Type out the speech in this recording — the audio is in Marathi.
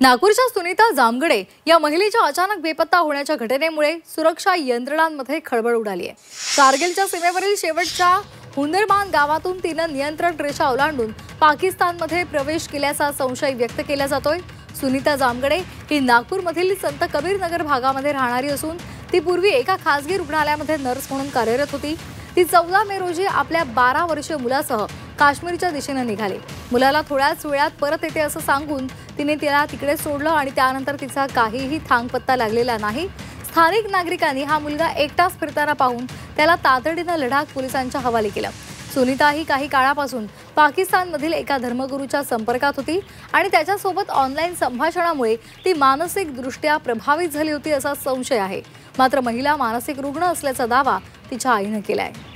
नागपूरच्या सुनीता जामगडे या महिलेच्या अचानक बेपत्ता होण्याच्या घटनेमुळे सुरक्षा यंत्रणांमध्ये खळबळ उडाली आहे। कारगिलच्या सीमेवरील शेवटच्या हुंदरबान गावातून तिनं नियंत्रण रेषा ओलांडून पाकिस्तानमध्ये प्रवेश केल्याचा संशय व्यक्त केला जातोय। सुनीता जामगडे ही नागपूरमधील संत कबीर नगर भागामध्ये राहणारी असून ती पूर्वी एका खासगी रुग्णालयामध्ये नर्स म्हणून कार्यरत होती। ती 14 मे रोजी आपल्या 12 वर्षीय मुलासह काश्मीरच्या दिशेने निघाली। मुलाला थोड्याच वेळात परत येते असं सांगून तिने तिला तिकडे सोडलं आणि त्यानंतर तिचा काहीही थांगपत्ता लागलेला नाही। स्थानिक नागरिकांनी हा मुलगा एकटाच फिरताना पाहून त्याला तातडीने लडाख पोलिसांच्या हवाले केलं। सुनीता ही काही काळापासून पाकिस्तानमधील एका धर्मगुरूच्या संपर्कात होती आणि त्याच्यासोबत ऑनलाईन संभाषणामुळे ती मानसिकदृष्ट्या प्रभावित झाली होती असा संशय आहे। मात्र महिला मानसिक रुग्ण असल्याचा दावा तिच्या आईने केला आहे।